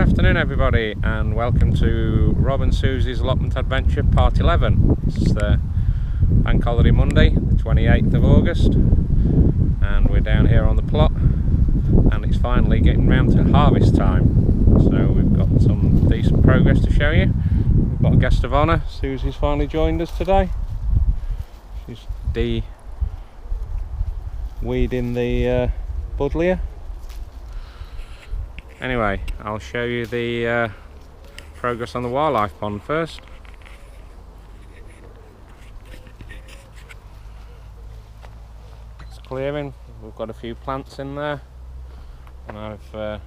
afternoon everybody, and welcome to Rob and Susie's allotment adventure part 11. It's Bank Holiday Monday, the 28th of August, and we're down here on the plot, and it's finally getting round to harvest time. So we've got some decent progress to show you. We've got a guest of honour. Susie's finally joined us today. She's weeding the buddleia. Anyway, I'll show you the progress on the wildlife pond first. It's clearing. We've got a few plants in there, and I've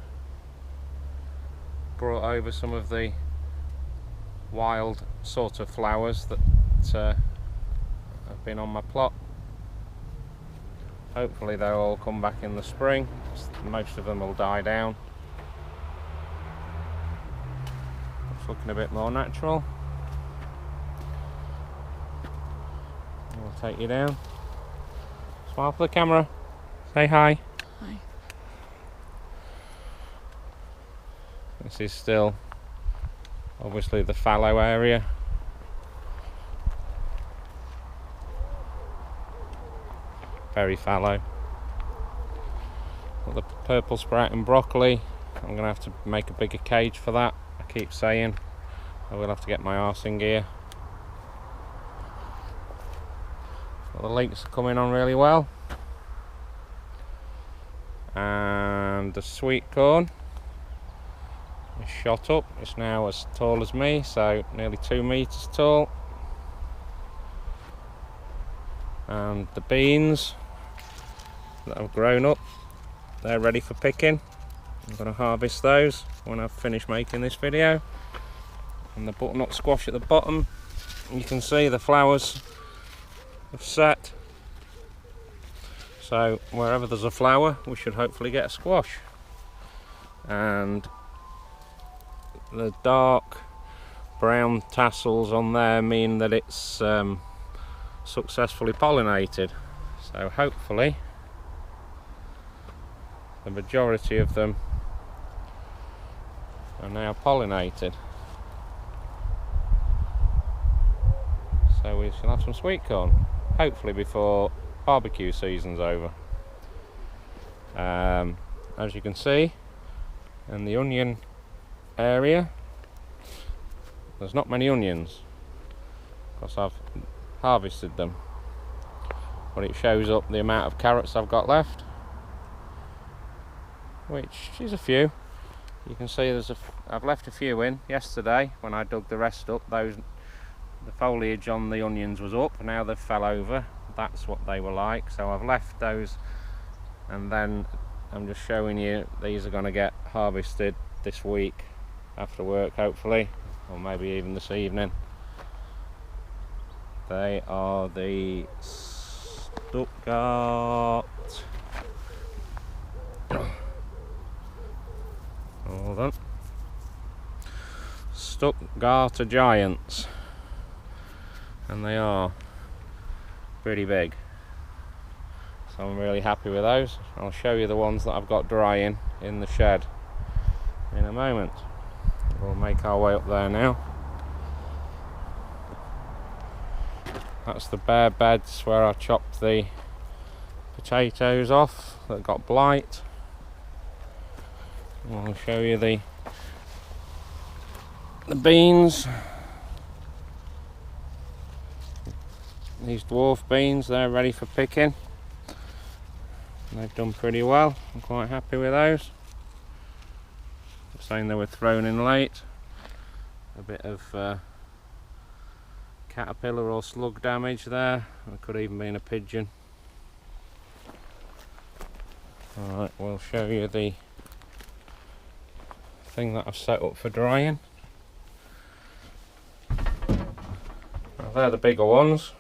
brought over some of the wild sort of flowers that have been on my plot. Hopefully they'll all come back in the spring. Most of them will die down. Looking a bit more natural. I'll take you down. Smile for the camera. Say hi. Hi. This is still obviously the fallow area. Very fallow. Got the purple sprouting broccoli. I'm gonna have to make a bigger cage for that. Keep saying I will have to get my arse in gear. Well, the leeks are coming on really well, and the sweet corn is shot up. It's now as tall as me, so nearly 2 meters tall. And the beans that have grown up, they're ready for picking. I'm going to harvest those when I've finished making this video. And the butternut squash at the bottom, you can see the flowers have set. So wherever there's a flower, we should hopefully get a squash. And the dark brown tassels on there mean that it's successfully pollinated. So hopefully the majority of them are now pollinated, so we shall have some sweet corn hopefully before barbecue season's over. As you can see in the onion area, there's not many onions because I've harvested them, but it shows up the amount of carrots I've got left, which is a few. You can see I've left a few in yesterday when I dug the rest up. The foliage on the onions was up, now they've fell over. That's what they were like, so I've left those, and then I'm just showing you these are going to get harvested this week after work hopefully, or maybe even this evening. They are the Stuttgart, hold on, Stuttgart Giants, and they are pretty big, so I'm really happy with those. I'll show you the ones that I've got drying in the shed in a moment. We'll make our way up there now. That's the bare beds where I chopped the potatoes off that got blight. I'll show you the beans. These dwarf beans, they're ready for picking. They've done pretty well. I'm quite happy with those. I'm saying they were thrown in late. A bit of caterpillar or slug damage there. It could even been a pigeon. Alright, we'll show you the thing that I've set up for drying. Now they're the bigger ones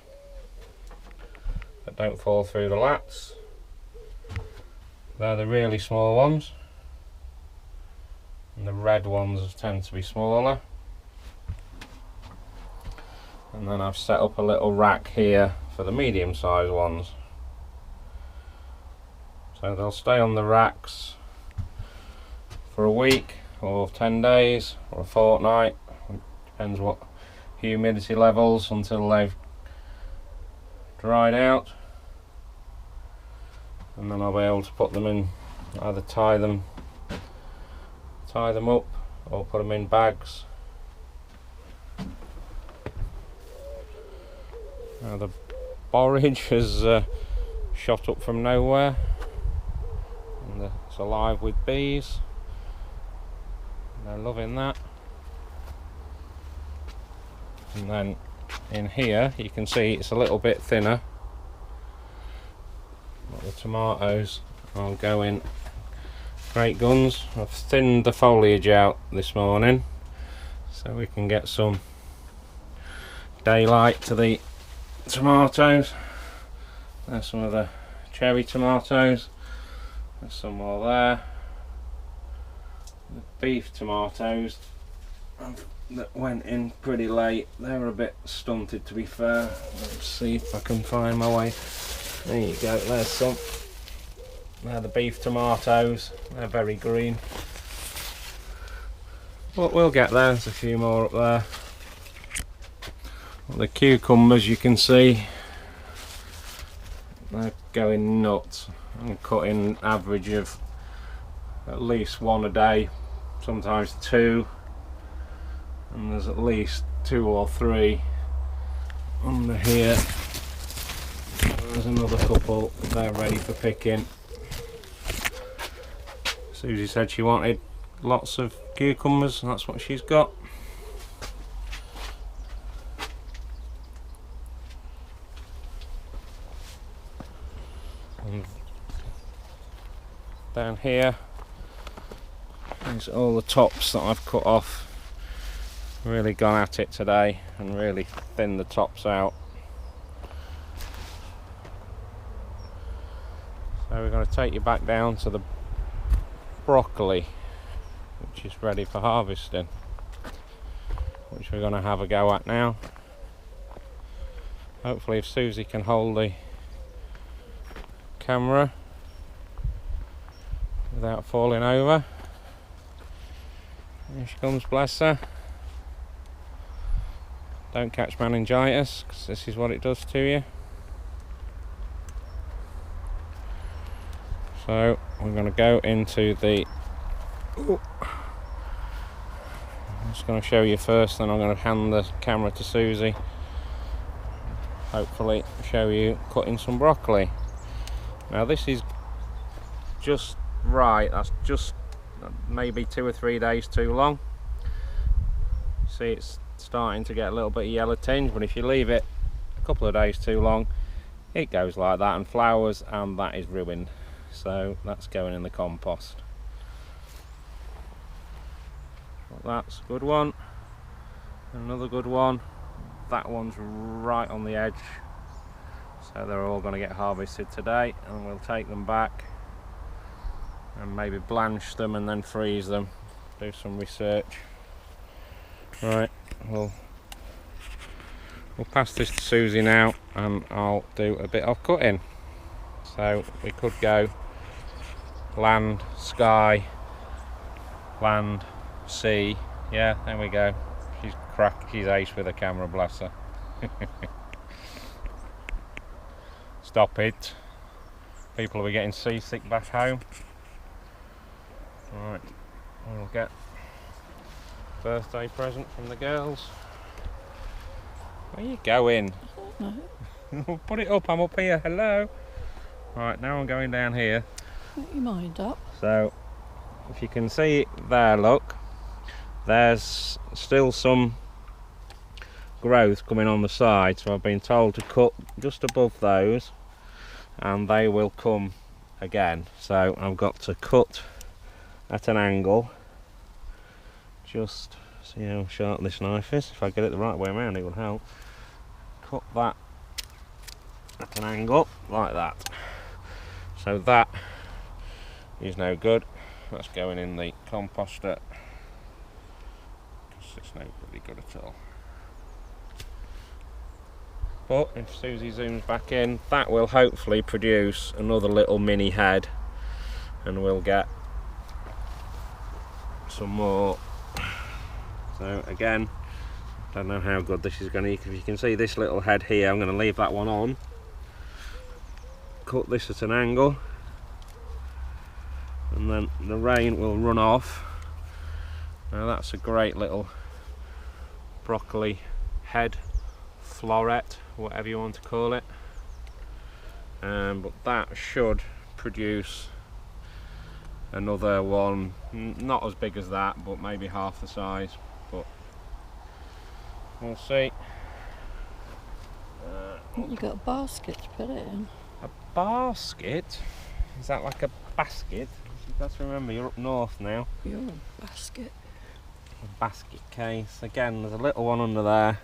that don't fall through the lats. They're the really small ones, and the red ones tend to be smaller. And then I've set up a little rack here for the medium sized ones. So they'll stay on the racks for a week, for 10 days or a fortnight, depends what humidity levels, until they've dried out, and then I'll be able to put them in, either tie them up or put them in bags. Now the borage has shot up from nowhere, and it's alive with bees. They're loving that. And then in here you can see it's a little bit thinner, but the tomatoes are going great guns. I've thinned the foliage out this morning so we can get some daylight to the tomatoes. There's some of the cherry tomatoes, there's some more there. The beef tomatoes that went in pretty late, they were a bit stunted, to be fair. Let's see if I can find my way. There you go, there's some. They're the beef tomatoes, they're very green, but we'll get there. There's a few more up there. Well, the cucumbers, you can see they're going nuts. I'm cutting average of at least one a day, sometimes two, and there's at least 2 or 3 under here. There's another couple, they're ready for picking. Susie said she wanted lots of cucumbers, and that's what she's got. And down here is all the tops that I've cut off. Really gone at it today and really thinned the tops out. So we're going to take you back down to the broccoli, which is ready for harvesting, which we're going to have a go at now. Hopefully if Susie can hold the camera without falling over. Here she comes, bless her. Don't catch meningitis, because this is what it does to you. So we're going to go into the... Ooh. I'm just going to show you first, then I'm going to hand the camera to Susie. Hopefully show you cutting some broccoli. Now this is just right, that's just maybe 2 or 3 days too long. See, it's starting to get a little bit of yellow tinge, but if you leave it a couple of days too long, it goes like that and flowers, and that is ruined. So that's going in the compost. Well, that's a good one. Another good one. That one's right on the edge. So they're all going to get harvested today, and we'll take them back and maybe blanch them and then freeze them. Do some research. Right, we'll pass this to Susie now, and I'll do a bit of cutting. So we could go land, sky, land, sea. Yeah, there we go. She's ace with the camera, bless her. Stop it. People will be getting seasick back home. Right, we'll get birthday present from the girls. Where are you going? No. Put it up, I'm up here, hello. Right, now I'm going down here. Put your mind up. So, if you can see it there, look, there's still some growth coming on the side, so I've been told to cut just above those and they will come again. So I've got to cut at an angle. Just see how sharp this knife is. If I get it the right way around, it will help. Cut that at an angle like that. So that is no good. That's going in the composter, because it's no really good at all. But if Susie zooms back in, that will hopefully produce another little mini head, and we'll get some more. So again, don't know how good this is going to be. If you can see this little head here, I'm going to leave that one on. Cut this at an angle, and then the rain will run off. Now that's a great little broccoli head, floret, whatever you want to call it. But that should produce another one, not as big as that, but maybe half the size, but we'll see. You've got a basket to put it in. A basket? Is that like a basket? You've got to remember, you're up north now. You're a basket. A basket case. Again, there's a little one under there.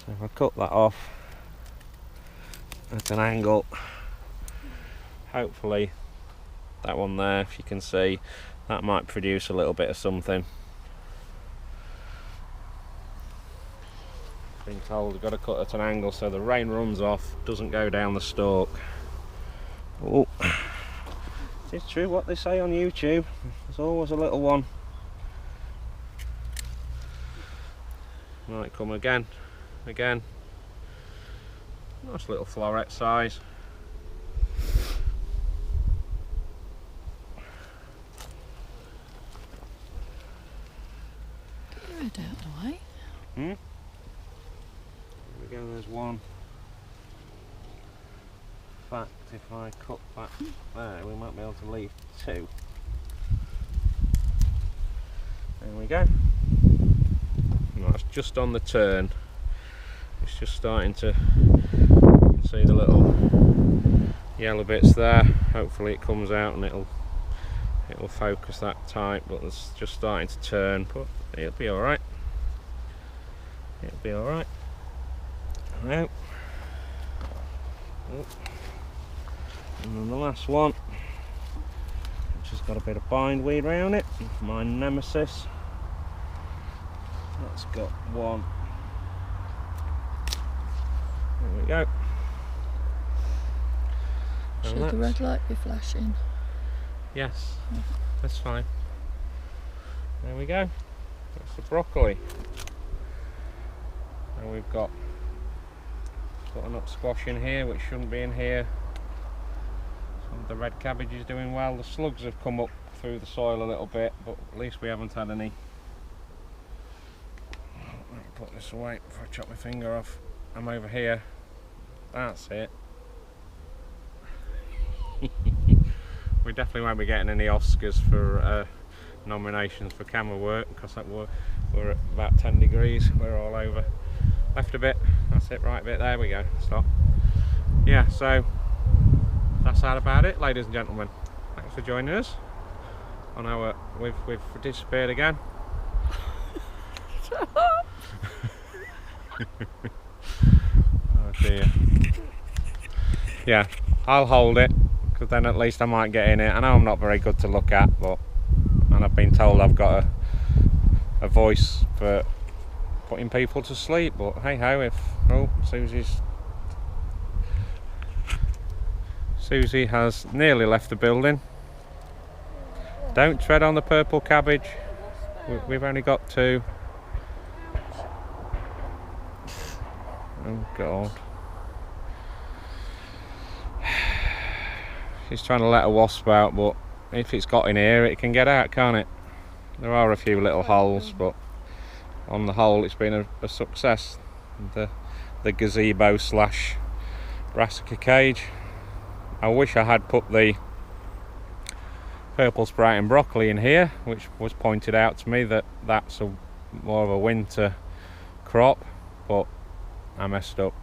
So if I cut that off at an angle, hopefully that one there, if you can see, that might produce a little bit of something. Been told you've got to cut at an angle so the rain runs off, doesn't go down the stalk. Oh, it's true what they say on YouTube, there's always a little one. Might come again. Nice little floret size. Get your head out of the way. Here we go, there's one. In fact, if I cut that there, we might be able to leave two. There we go. No, it's just on the turn. It's just starting to see the little yellow bits there. Hopefully it comes out and it'll focus that tight, but it's just starting to turn, but it'll be alright. It'll be alright. Now, and then the last one, which has got a bit of bindweed around it, my nemesis. That's got one. There we go. Should the red light be flashing? Yes, that's fine. There we go. That's the broccoli. And we've got butternut squash in here, which shouldn't be in here. Some of the red cabbage is doing well. The slugs have come up through the soil a little bit, but at least we haven't had any. Let me put this away before I chop my finger off. I'm over here. That's it. We definitely won't be getting any Oscars for nominations for camera work, because we're at about 10 degrees. We're all over. Left a bit. That's it. Right bit. There we go. Stop. Yeah. So that's that about it, ladies and gentlemen. Thanks for joining us on our. We've disappeared again. Oh dear. Yeah, I'll hold it, because then at least I might get in it. I know I'm not very good to look at, and I've been told I've got a voice for putting people to sleep, but hey ho, if Suzi has nearly left the building. Don't tread on the purple cabbage. We've only got two. Oh god. She's trying to let a wasp out, but if it's got in here it can get out, can't it? There are a few little holes, but on the whole it's been a success. The gazebo slash brassica cage. I wish I had put the purple sprouting broccoli in here, which was pointed out to me that that's more of a winter crop, but I messed up.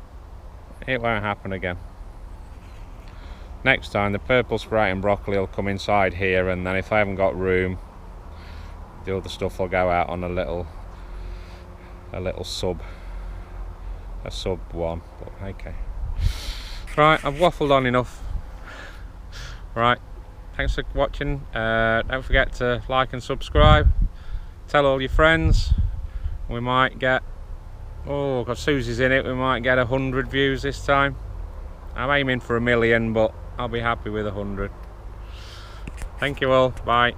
It won't happen again. Next time the purple sprouting broccoli will come inside here, and then if I haven't got room, the other stuff will go out on a little sub one. But okay. Right, I've waffled on enough. Right, thanks for watching. Don't forget to like and subscribe. Tell all your friends. We might get, oh, got Suzi's in it, we might get 100 views this time. I'm aiming for 1 million, but I'll be happy with 100. Thank you all. Bye.